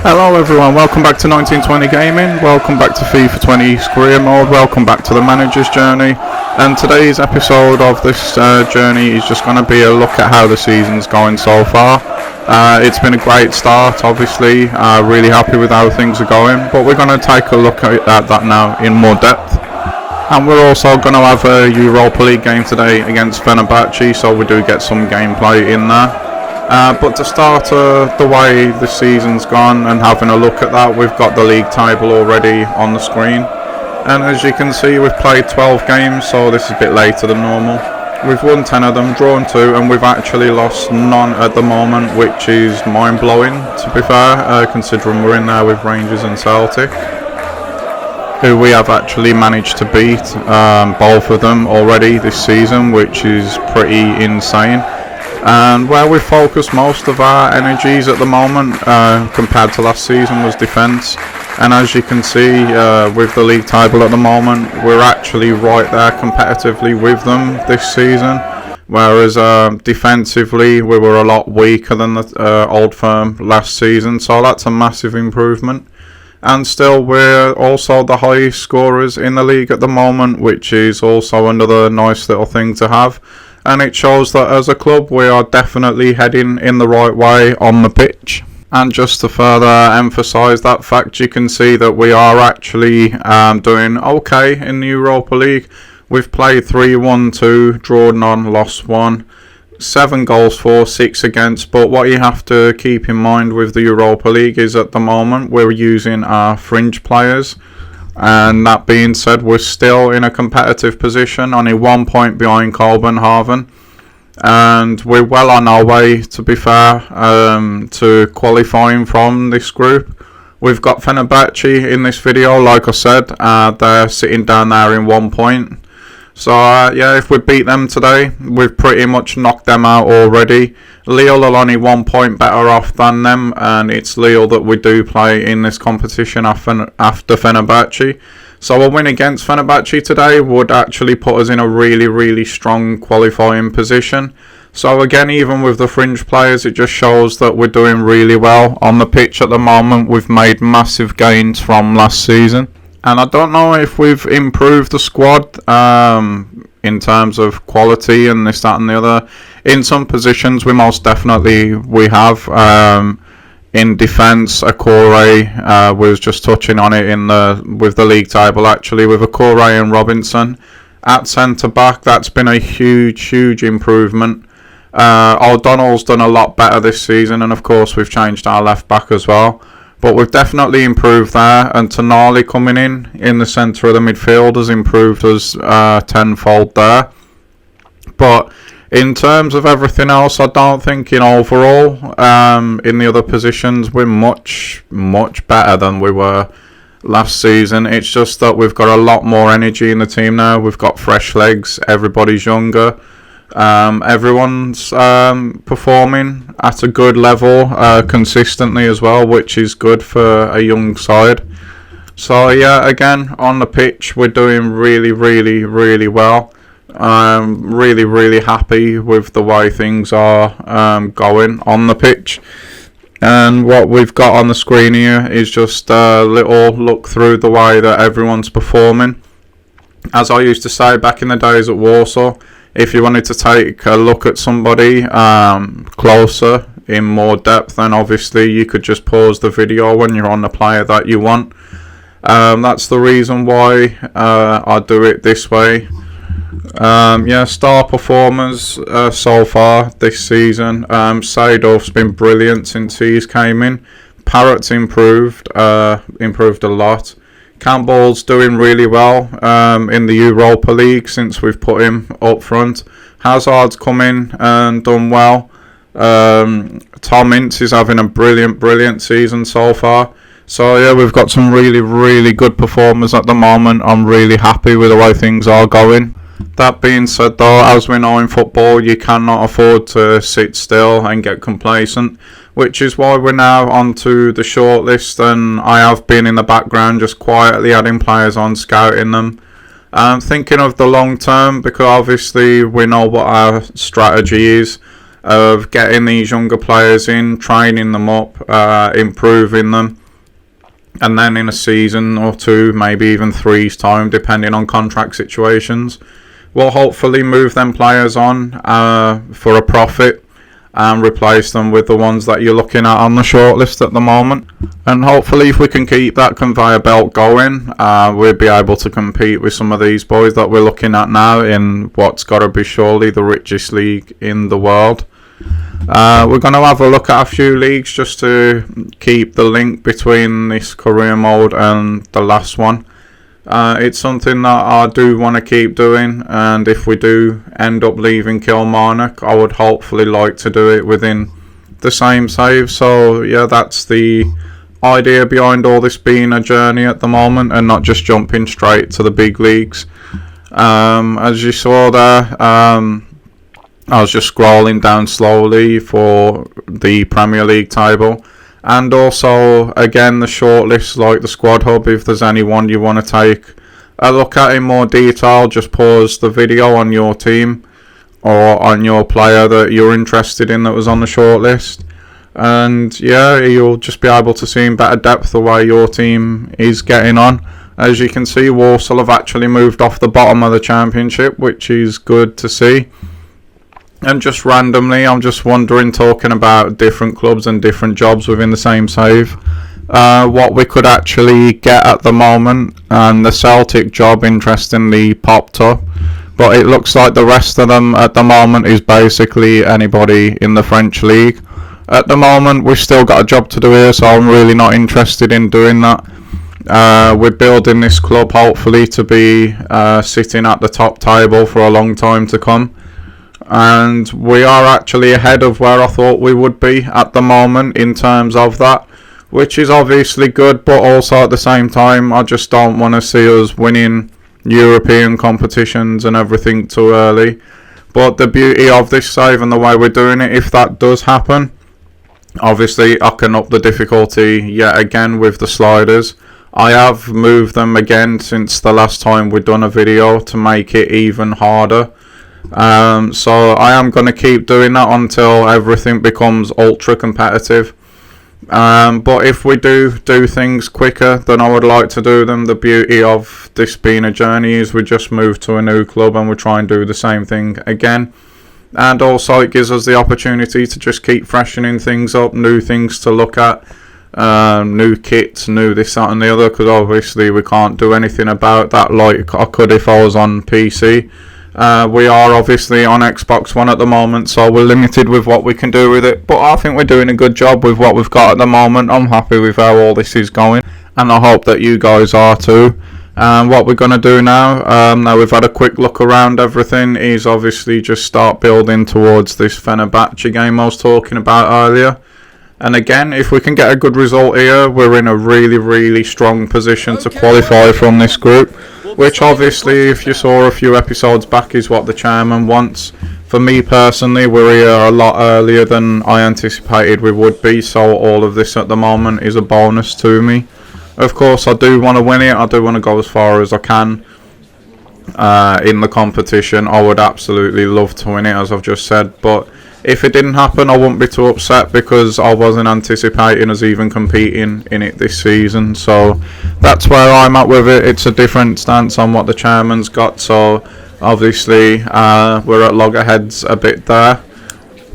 Hello everyone, welcome back to 1920 Gaming, welcome back to FIFA 20's career mode, welcome back to the manager's journey, and today's episode of this journey is just going to be a look at how the season's going so far. It's been a great start, obviously, really happy with how things are going, but we're going to take a look at that now in more depth. And we're also going to have a Europa League game today against Fenerbahce, so we do get some gameplay in there. But to start the way the season's gone and having a look at that, we've got the league table already on the screen. And as you can see, we've played 12 games, so this is a bit later than normal. We've won 10 of them, drawn 2, and we've actually lost none at the moment, which is mind-blowing, to be fair, considering we're in there with Rangers and Celtic, who we have actually managed to beat, both of them already this season, which is pretty insane. And where we focus most of our energies at the moment compared to last season was defence, and as you can see with the league table at the moment, we're actually right there competitively with them this season, whereas defensively we were a lot weaker than the old firm last season, so that's a massive improvement. And still we're also the highest scorers in the league at the moment, which is also another nice little thing to have. And it shows that as a club we are definitely heading in the right way on the pitch. And just to further emphasise that fact, you can see that we are actually doing okay in the Europa League. We've played 3-1-2, drawn none, lost 1, 7 goals for, 6 against. But what you have to keep in mind with the Europa League is at the moment we're using our fringe players. And that being said, we're still in a competitive position, only 1 point behind Copenhagen, and we're well on our way, to be fair, to qualifying from this group. We've got Fenerbahce in this video, like I said, they're sitting down there in 1 point. So yeah, if we beat them today, we've pretty much knocked them out already. Lille are only 1 point better off than them, and it's Lille that we do play in this competition after Fenerbahce. So a win against Fenerbahce today would actually put us in a really strong qualifying position. So again, even with the fringe players, it just shows that we're doing really well on the pitch at the moment. We've made massive gains from last season. And I don't know if we've improved the squad in terms of quality and this, that and the other. In some positions we most definitely have. In defence, Akore was just touching on it with the league table actually, with Akore and Robinson. At centre back, that's been a huge improvement. O'Donnell's done a lot better this season, and of course we've changed our left back as well. But we've definitely improved there, and Tonali coming in the centre of the midfield has improved us tenfold there. But in terms of everything else, I don't think in overall, in the other positions, we're much better than we were last season. It's just that we've got a lot more energy in the team now. We've got fresh legs, everybody's younger. Everyone's performing at a good level consistently as well, which is good for a young side. So yeah, again on the pitch we're doing really well. I'm really happy with the way things are going on the pitch. And what we've got on the screen here is just a little look through the way that everyone's performing. As I used to say back in the days at Warsaw, if you wanted to take a look at somebody closer in more depth, then obviously you could just pause the video when you're on the player that you want. That's the reason why I do it this way. Yeah, star performers so far this season. Seydorf's been brilliant since he's came in. Parrott's improved a lot. Campbell's doing really well in the Europa League since we've put him up front. Hazard's come in and done well. Tom Ince is having a brilliant season so far. So yeah, we've got some really good performers at the moment. I'm really happy with the way things are going. That being said though, as we know in football, you cannot afford to sit still and get complacent, which is why we're now onto the shortlist, and I have been in the background just quietly adding players on, scouting them. Thinking of the long term, because obviously we know what our strategy is. of getting these younger players in, training them up, improving them, and then in a season or two, maybe even three's time, depending on contract situations, we'll hopefully move them players on for a profit and replace them with the ones that you're looking at on the shortlist at the moment. And hopefully if we can keep that conveyor belt going, we'll be able to compete with some of these boys that we're looking at now in what's got to be surely the richest league in the world. We're going to have a look at a few leagues just to keep the link between this career mode and the last one. It's something that I do want to keep doing, and if we do end up leaving Kilmarnock, I would hopefully like to do it within the same save. So yeah, that's the idea behind all this being a journey at the moment, and not just jumping straight to the big leagues. As you saw there, I was just scrolling down slowly for the Premier League table, and also again the shortlist, like the squad hub. If there's anyone you want to take a look at in more detail, just pause the video on your team or on your player that you're interested in that was on the shortlist, and yeah, you'll just be able to see in better depth the way your team is getting on. As you can see, Walsall have actually moved off the bottom of the championship, which is good to see. And just randomly, I'm just wondering, talking about different clubs and different jobs within the same save, what we could actually get at the moment. And the Celtic job, interestingly, popped up, but it looks like the rest of them at the moment is basically anybody in the French league. At the moment, we've still got a job to do here, so I'm really not interested in doing that. We're building this club hopefully to be sitting at the top table for a long time to come. And we are actually ahead of where I thought we would be at the moment in terms of that, which is obviously good, but also at the same time I just don't want to see us winning European competitions and everything too early. But the beauty of this save and the way we're doing it, if that does happen, obviously I can up the difficulty yet again with the sliders. I have moved them again since the last time we've done a video to make it even harder. So I am going to keep doing that until everything becomes ultra competitive. But if we do things quicker than I would like to do them, the beauty of this being a journey is we just move to a new club and we try and do the same thing again. And also it gives us the opportunity to just keep freshening things up, new things to look at, new kits, new this, that and the other, because obviously we can't do anything about that like I could if I was on PC. We are obviously on Xbox One at the moment, so we're limited with what we can do with it, but I think we're doing a good job with what we've got at the moment. I'm happy with how all this is going, and I hope that you guys are too. What we're going to do now we've had a quick look around everything, is obviously just start building towards this Fenerbahce game I was talking about earlier. And again, if we can get a good result here, we're in a really strong position to qualify from this group, which obviously, if you saw a few episodes back, is what the chairman wants. For me personally, we're here a lot earlier than I anticipated we would be, so all of this at the moment is a bonus to me. Of course, I do want to win it. I do want to go as far as I can in the competition. I would absolutely love to win it, as I've just said, but if it didn't happen, I wouldn't be too upset, because I wasn't anticipating us even competing in it this season. So that's where I'm at with it. It's a different stance on what the chairman's got, so obviously we're at loggerheads a bit there.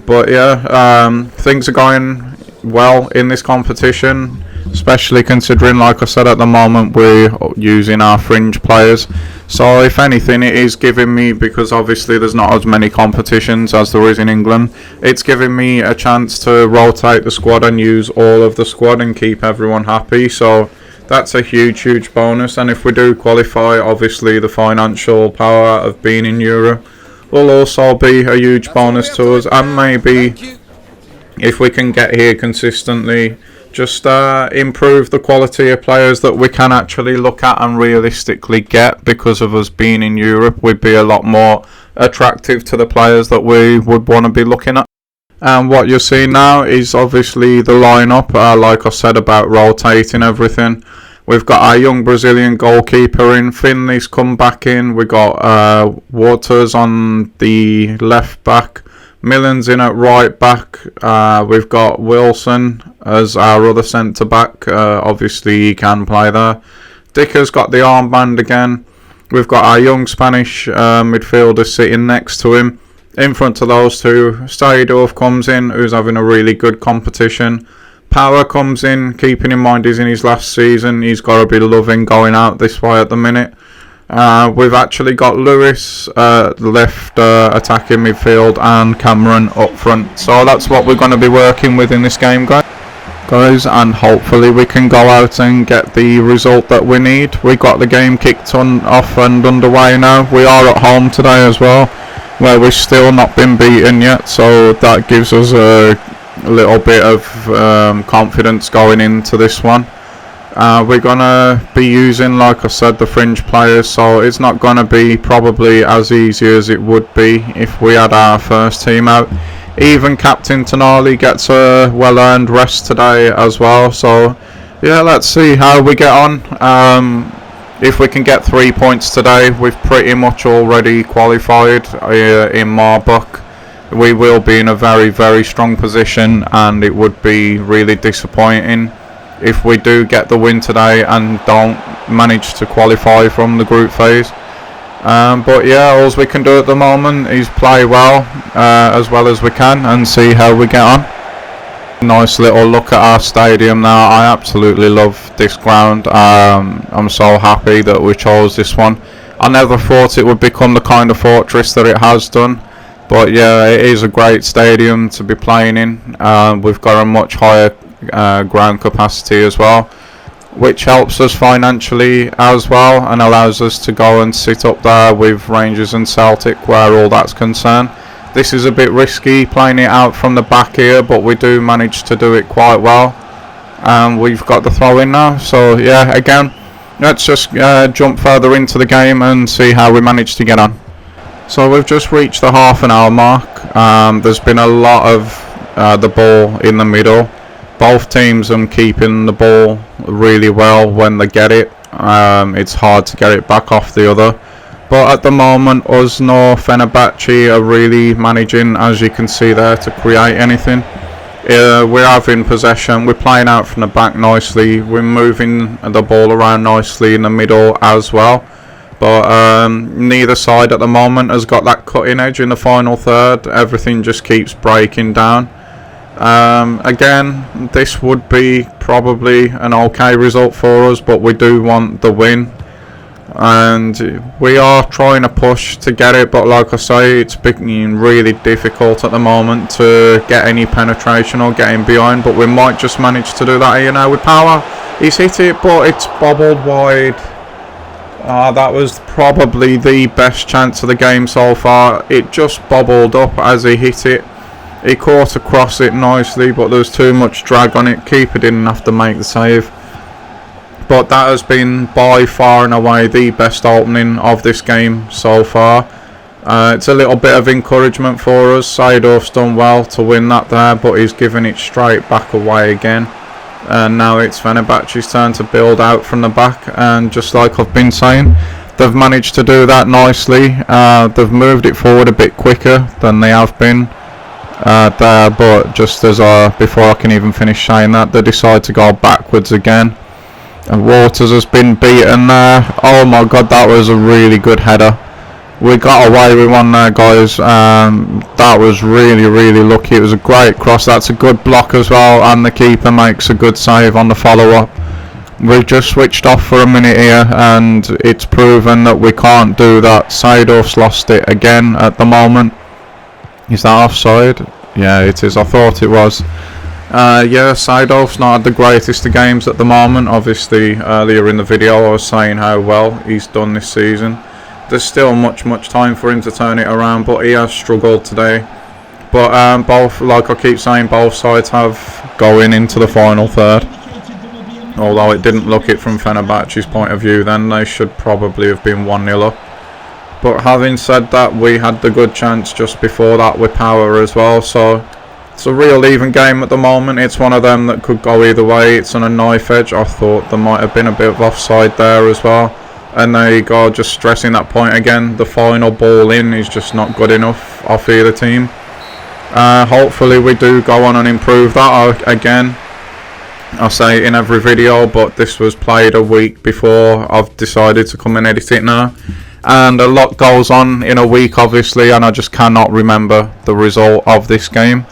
But yeah, things are going well in this competition, especially considering, like I said, at the moment we're using our fringe players. So if anything, it is giving me, because obviously there's not as many competitions as there is in England, it's giving me a chance to rotate the squad and use all of the squad and keep everyone happy. So that's a huge bonus. And if we do qualify, obviously the financial power of being in Europe will also be a huge bonus to us. And maybe if we can get here consistently, just improve the quality of players that we can actually look at and realistically get, because of us being in Europe, we'd be a lot more attractive to the players that we would want to be looking at. And what you're seeing now is obviously the lineup, like I said about rotating everything. We've got our young Brazilian goalkeeper in, Finley's come back in, we got Waters on the left back, Millen's in at right back. We've got Wilson as our other centre back. Obviously he can play there. Dicker's got the armband again. We've got our young Spanish midfielder sitting next to him. In front of those two, Seedorf comes in, who's having a really good competition. Power comes in, keeping in mind he's in his last season. He's got to be loving going out this way at the minute. We've actually got Lewis left attacking midfield and Cameron up front. So that's what we're going to be working with in this game, guys, and hopefully we can go out and get the result that we need. We got the game kicked off and underway now. We are at home today as well, where we've still not been beaten yet, so that gives us a little bit of confidence going into this one. We're gonna be using, like I said, the fringe players, so it's not gonna be probably as easy as it would be if we had our first team out. Even Captain Tonali gets a well-earned rest today as well, so yeah, let's see how we get on. If we can get 3 points today, we've pretty much already qualified in my book. We will be in a very, very strong position, and it would be really disappointing if we do get the win today and don't manage to qualify from the group phase. But yeah, all we can do at the moment is play well as we can and see how we get on. Nice little look at our stadium now. I absolutely love this ground. I'm so happy that we chose this one. I never thought it would become the kind of fortress that it has done, but yeah, it is a great stadium to be playing in. We've got a much higher ground capacity as well, which helps us financially as well and allows us to go and sit up there with Rangers and Celtic where all that's concerned. This is a bit risky playing it out from the back here, but we do manage to do it quite well. We've got the throw in now, so yeah, again, let's just jump further into the game and see how we manage to get on. So we've just reached the half an hour mark. There's been a lot of the ball in the middle. Both teams are keeping the ball really well when they get it. It's hard to get it back off the other. But at the moment, us nor Fenerbahce are really managing, as you can see there, to create anything. We're having possession. We're playing out from the back nicely. We're moving the ball around nicely in the middle as well. But neither side at the moment has got that cutting edge in the final third. Everything just keeps breaking down. Again, this would be probably an okay result for us, but we do want the win. And we are trying to push to get it, but like I say, it's becoming really difficult at the moment to get any penetration or getting behind, but we might just manage to do that here now with Power. He's hit it, but it's bobbled wide. That was probably the best chance of the game so far. It just bobbled up as he hit it. He caught across it nicely, but there was too much drag on it. Keeper didn't have to make the save. But that has been by far and away the best opening of this game so far. It's a little bit of encouragement for us. Seedorf's done well to win that there, but he's given it straight back away again. And now it's Fenerbahce's turn to build out from the back, and just like I've been saying, they've managed to do that nicely. They've moved it forward a bit quicker than they have been there, but just as before I can even finish saying that, they decide to go backwards again. And Waters has been beaten there. Oh my god, that was a really good header. We got away with one there, guys. That was really, really lucky. It was a great cross. That's a good block as well, and the keeper makes a good save on the follow-up. We've just switched off for a minute here, and it's proven that we can't do that. Seedorf's lost it again at the moment. Is that offside? Yeah, it is. I thought it was. Yeah, Seedorf's not had the greatest of games at the moment. Obviously, earlier in the video I was saying how well he's done this season. There's still much time for him to turn it around, but he has struggled today. But both, like I keep saying, both sides have going into the final third. Although it didn't look it from Fenerbahce's point of view, then they should probably have been 1-0 up. But having said that, we had the good chance just before that with Power as well, so it's a real even game at the moment. It's one of them that could go either way. It's on a knife edge. I thought there might have been a bit of offside there as well. And there you go, just stressing that point again. The final ball in is just not good enough off either team. Hopefully we do go on and improve that. Again, I say it in every video, but this was played a week before I've decided to come and edit it now, and a lot goes on in a week obviously, and I just cannot remember the result of this game.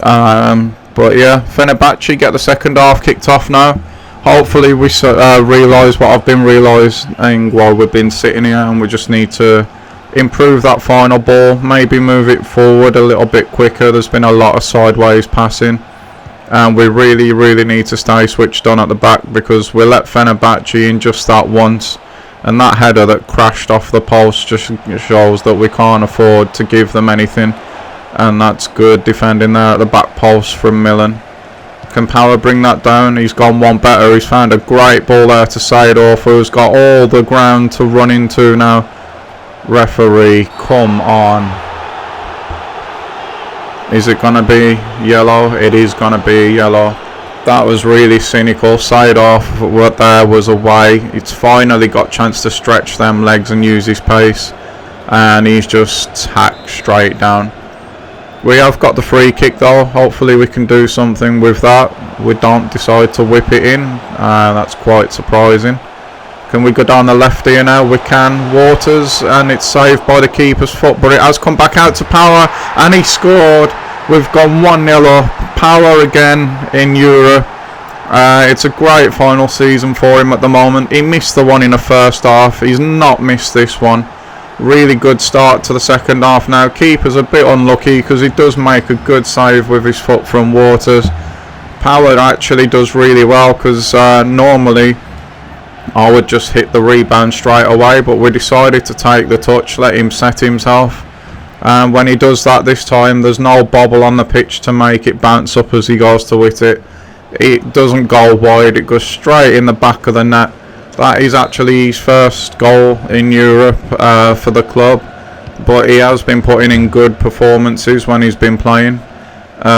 But yeah, Fenerbahce get the second half kicked off now. Hopefully we realise what I've been realising while we've been sitting here, and we just need to improve that final ball, maybe move it forward a little bit quicker. There's been a lot of sideways passing, and we really need to stay switched on at the back, because we let Fenerbahce in just that once, and that header that crashed off the post just shows that we can't afford to give them anything. And that's good defending there at the back post from Milan. Can Power bring that down? He's gone one better. He's found a great ball there to Seedorf, who's got all the ground to run into now. Referee, come on. Is it going to be yellow? It is going to be yellow. That was really cynical. Seedorf, what there was away. It's finally got a chance to stretch them legs and use his pace, and he's just hacked straight down. We have got the free kick though. Hopefully we can do something with that. We don't decide to whip it in. That's quite surprising. Can we go down the left here now? We can. Waters, and it's saved by the keeper's foot, but it has come back out to Power, and he scored. We've gone 1-0 up. Power again in Europe. It's a great final season for him at the moment. He missed the one in the first half. He's not missed this one. Really good start to the second half now. Keeper's a bit unlucky because he does make a good save with his foot from Waters. Power actually does really well, because normally I would just hit the rebound straight away, but we decided to take the touch, let him set himself. And when he does that this time, there's no bobble on the pitch to make it bounce up as he goes to hit it. It doesn't go wide, it goes straight in the back of the net. That is actually his first goal in Europe for the club, but he has been putting in good performances when he's been playing.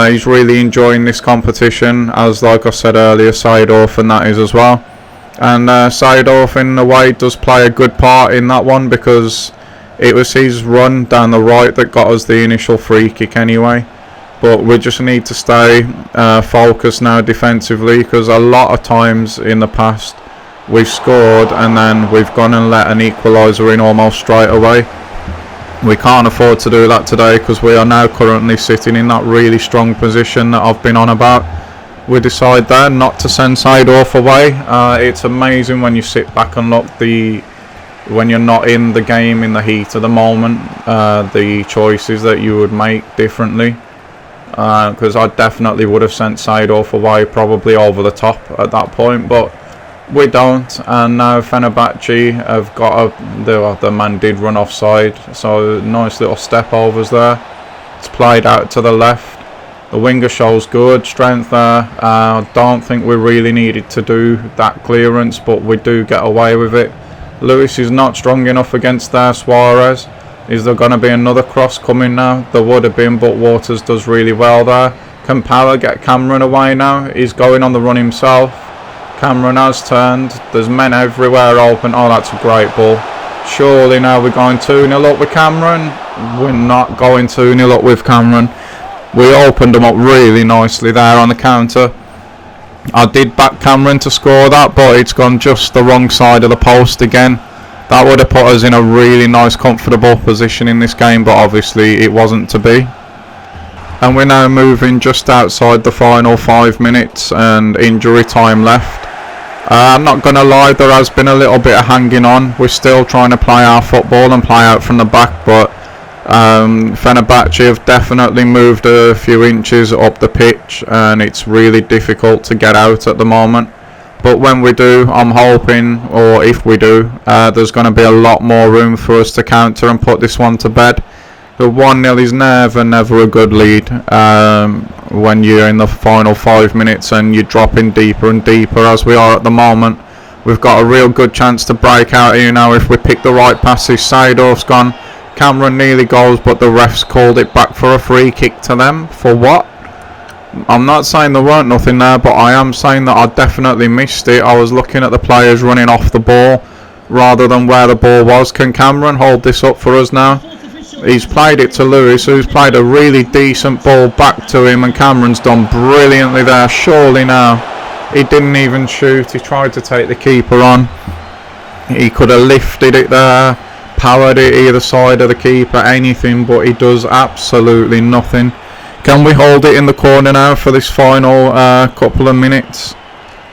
He's really enjoying this competition, as like I said earlier, Seedorf and that is as well. And Seedorf in a way does play a good part in that one, because it was his run down the right that got us the initial free kick anyway. But we just need to stay focused now defensively, because a lot of times in the past we've scored and then we've gone and let an equaliser in almost straight away. We can't afford to do that today, because we are now currently sitting in that really strong position that I've been on about. We decide there not to send Seedorf away. It's amazing when you sit back and look, when you're not in the game in the heat of the moment, the choices that you would make differently. Because I definitely would have sent Seedorf away, probably over the top at that point, but we don't. And now Fenerbahce have got the man did run offside, so nice little step overs there. It's played out to the left. The winger shows good strength there. I don't think we really needed to do that clearance, but we do get away with it. Lewis is not strong enough against there. Suarez. Is there going to be another cross coming now? There would have been, but Waters does really well there. Can Power get Cameron away now? He's going on the run himself. Cameron has turned. There's men everywhere open. Oh, that's a great ball. Surely now we're going 2-0 up with Cameron. We're not going 2-0 up with Cameron. We opened them up really nicely there on the counter. I did back Cameron to score that, but it's gone just the wrong side of the post again. That would have put us in a really nice comfortable position in this game, but obviously it wasn't to be. And we're now moving just outside the final 5 minutes and injury time left. I'm not going to lie, there has been a little bit of hanging on. We're still trying to play our football and play out from the back, but Fenerbahce have definitely moved a few inches up the pitch, and it's really difficult to get out at the moment. But when we do, I'm hoping, or if we do, there's going to be a lot more room for us to counter and put this one to bed. The 1-0 is never a good lead when you're in the final 5 minutes and you're dropping deeper and deeper as we are at the moment. We've got a real good chance to break out here now if we pick the right passes. Seedorf's gone. Cameron nearly goes, but the refs called it back for a free kick to them. For what? I'm not saying there weren't nothing there, but I am saying that I definitely missed it. I was looking at the players running off the ball rather than where the ball was. Can Cameron hold this up for us now? He's played it to Lewis, who's played a really decent ball back to him, and Cameron's done brilliantly there. Surely now, he didn't even shoot. He tried to take the keeper on. He could have lifted it there, powered it either side of the keeper, anything, but he does absolutely nothing. Can we hold it in the corner now for this final couple of minutes?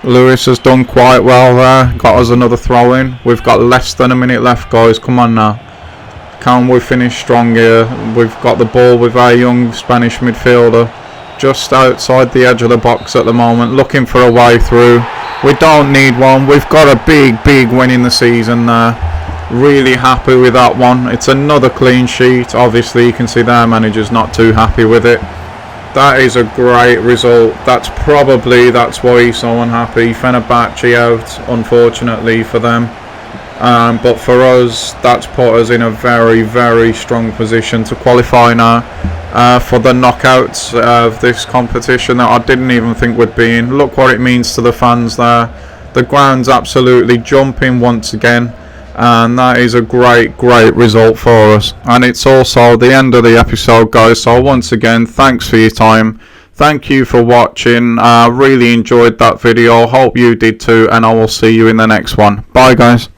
Lewis has done quite well there, got us another throw in. We've got less than a minute left, guys. Come on now. Can we finish strong here? We've got the ball with our young Spanish midfielder just outside the edge of the box at the moment, looking for a way through. We don't need one. We've got a big win in the season there. Really happy with that one. It's another clean sheet. Obviously, you can see their manager's not too happy with it. That is a great result. That's why he's so unhappy. Fenerbahce out, unfortunately for them. But for us, that's put us in a very strong position to qualify now for the knockouts of this competition that I didn't even think we'd be in. Look what it means to the fans there. The ground's absolutely jumping once again. And that is a great result for us. And it's also the end of the episode, guys. So once again, thanks for your time. Thank you for watching. I really enjoyed that video. Hope you did too. And I will see you in the next one. Bye, guys.